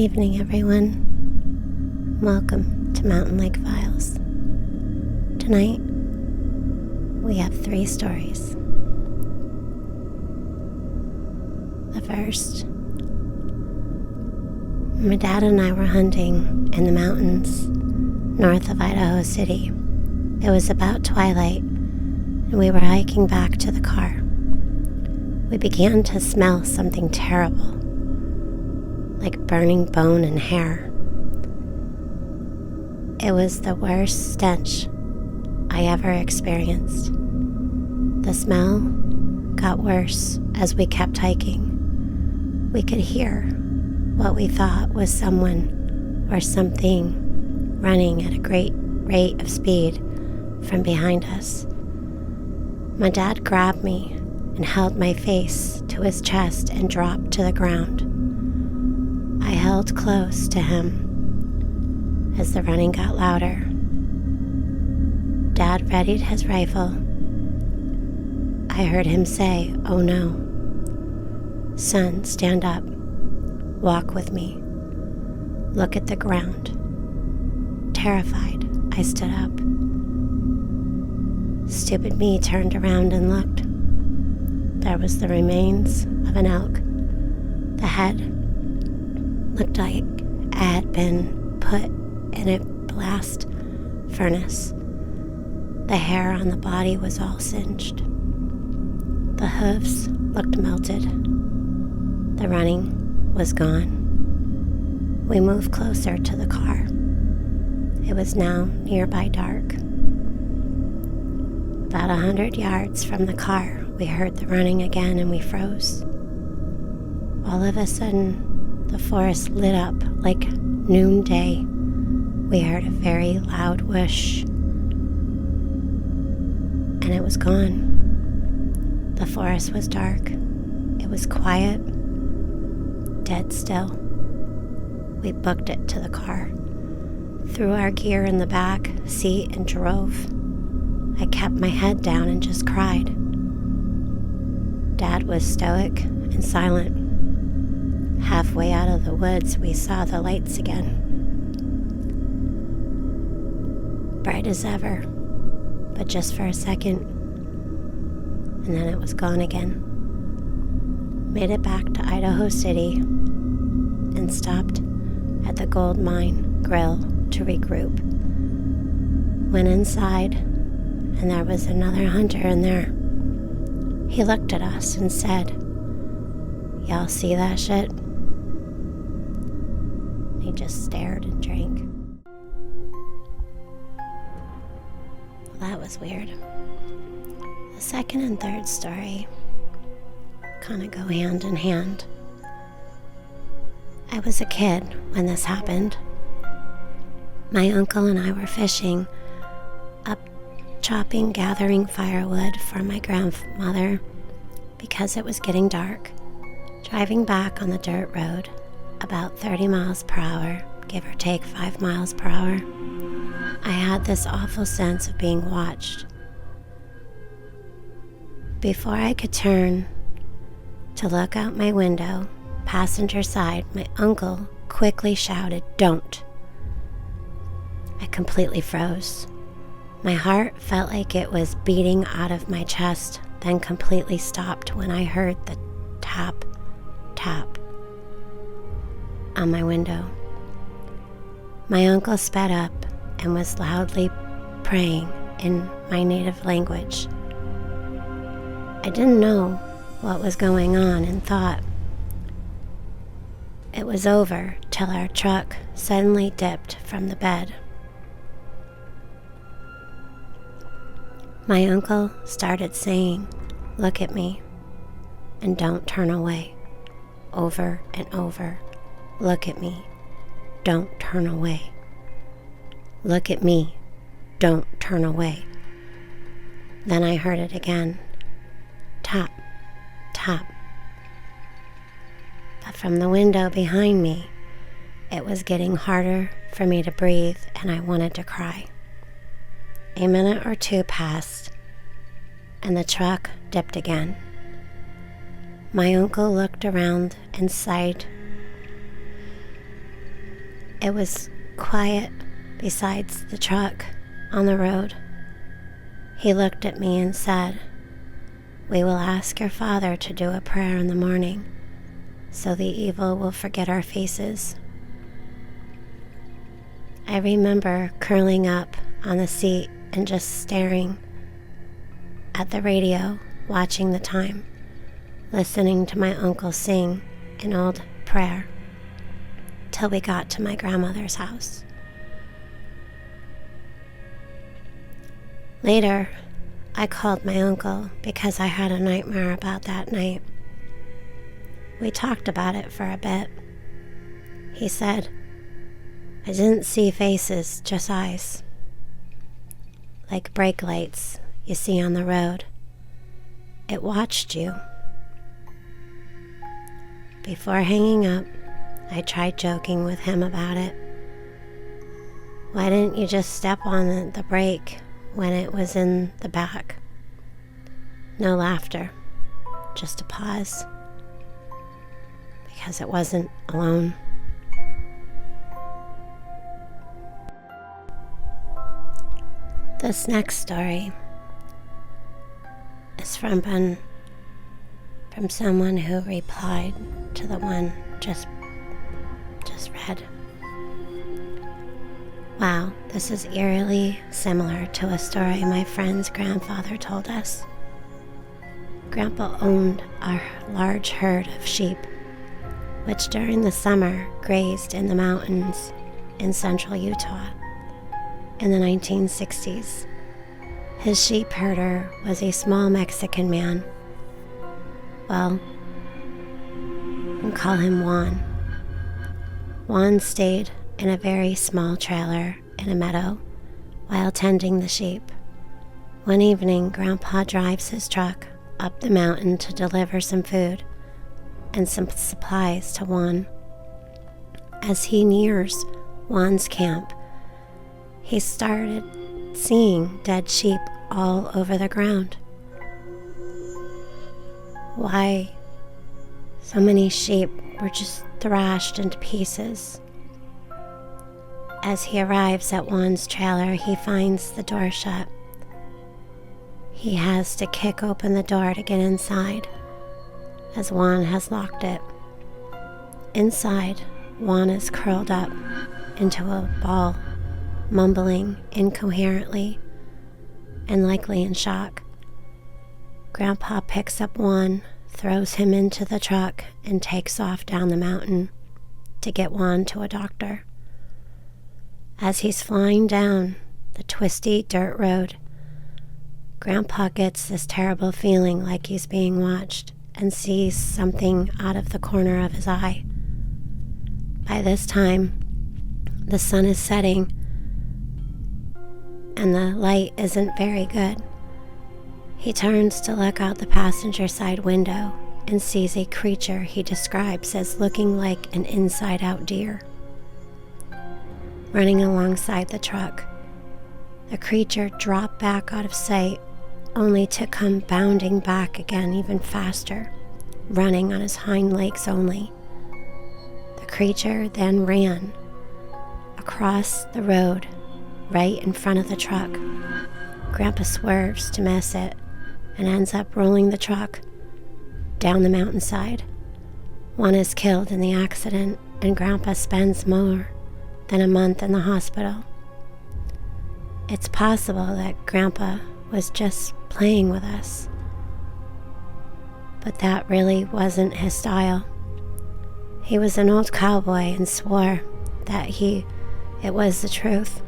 evening, everyone. Welcome to Mountain Lake Files. Tonight, we have 3 stories. The first, my dad and I were hunting in the mountains north of Idaho City. It was about twilight, and we were hiking back to the car. We began to smell something terrible, like burning bone and hair. It was the worst stench I ever experienced. The smell got worse as we kept hiking. We could hear what we thought was someone or something running at a great rate of speed from behind us. My dad grabbed me and held my face to his chest and dropped to the ground. I held close to him as the running got louder. Dad readied his rifle. I heard him say, "Oh no. Son, stand up. Walk with me. Look at the ground." Terrified, I stood up. Stupid me turned around and looked. There was the remains of an elk. The head looked like it had been put in a blast furnace. The hair on the body was all singed. The hooves looked melted. The running was gone. We moved closer to the car. It was now nearby dark. About 100 yards from the car, we heard the running again and we froze. All of a sudden, the forest lit up like noonday. We heard a very loud whoosh, and it was gone. The forest was dark. It was quiet, dead still. We booked it to the car, threw our gear in the back seat and drove. I kept my head down and just cried. Dad was stoic and silent. Halfway out of the woods, we saw the lights again. Bright as ever, but just for a second, and then it was gone again. Made it back to Idaho City and stopped at the Gold Mine Grill to regroup. Went inside, and there was another hunter in there. He looked at us and said, "Y'all see that shit?" He just stared and drank. That was weird. The second and third story kind of go hand in hand. I was a kid when this happened. My uncle and I were fishing up, chopping, gathering firewood for my grandmother because it was getting dark. Driving back on the dirt road about 30 miles per hour, give or take 5 miles per hour, I had this awful sense of being watched. Before I could turn to look out my window, passenger side, my uncle quickly shouted, "Don't." I completely froze. My heart felt like it was beating out of my chest, then completely stopped when I heard the tap, tap on my window. My uncle sped up and was loudly praying in my native language. I didn't know what was going on and thought it was over till our truck suddenly dipped from the bed. My uncle started saying, "Look at me and don't turn away," over and over. "Look at me, don't turn away. Look at me, don't turn away." Then I heard it again. Tap, tap. But from the window behind me, it was getting harder for me to breathe and I wanted to cry. A minute or 2 passed and the truck dipped again. My uncle looked around and sighed. It was quiet besides the truck on the road. He looked at me and said, "We will ask your father to do a prayer in the morning, so the evil will forget our faces." I remember curling up on the seat and just staring at the radio, watching the time, listening to my uncle sing an old prayer till we got to my grandmother's house. Later, I called my uncle because I had a nightmare about that night. We talked about it for a bit. He said, "I didn't see faces, just eyes. Like brake lights you see on the road. It watched you." Before hanging up, I tried joking with him about it. "Why didn't you just step on the brake when it was in the back?" No laughter, just a pause, because it wasn't alone. This next story is from someone who replied to the one just read. Wow, this is eerily similar to a story my friend's grandfather told us. Grandpa owned a large herd of sheep, which during the summer grazed in the mountains in central Utah. In the 1960s, his sheep herder was a small Mexican man. Well, we'll call him Juan. Juan stayed in a very small trailer in a meadow while tending the sheep. One evening, Grandpa drives his truck up the mountain to deliver some food and some supplies to Juan. As he nears Juan's camp, he started seeing dead sheep all over the ground. Why, so many sheep were just thrashed into pieces. As he arrives at Juan's trailer, he finds the door shut. He has to kick open the door to get inside, as Juan has locked it. Inside, Juan is curled up into a ball, mumbling incoherently and likely in shock. Grandpa picks up Juan, throws him into the truck, and takes off down the mountain to get Juan to a doctor. As he's flying down the twisty dirt road, Grandpa gets this terrible feeling like he's being watched and sees something out of the corner of his eye. By this time, the sun is setting and the light isn't very good. He turns to look out the passenger side window and sees a creature he describes as looking like an inside-out deer running alongside the truck. The creature dropped back out of sight, only to come bounding back again even faster, running on his hind legs only. The creature then ran across the road right in front of the truck. Grandpa swerves to miss it and ends up rolling the truck down the mountainside. One is killed in the accident, and Grandpa spends more than a month in the hospital. It's possible that Grandpa was just playing with us, but that really wasn't his style. He was an old cowboy and swore that it was the truth.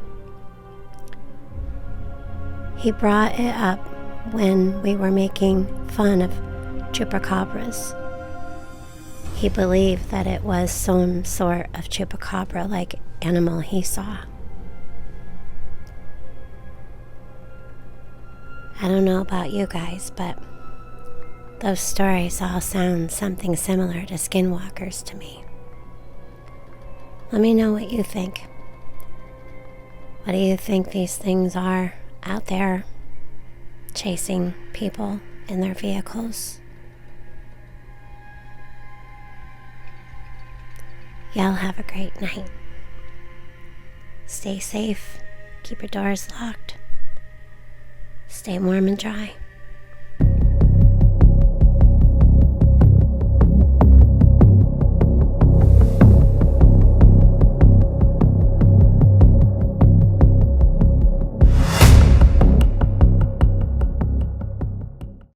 He brought it up when we were making fun of chupacabras. He believed that it was some sort of chupacabra-like animal he saw. I don't know about you guys, but those stories all sound something similar to skinwalkers to me. Let me know what you think. What do you think these things are out there chasing people in their vehicles? Y'all have a great night. Stay safe. Keep your doors locked. Stay warm and dry.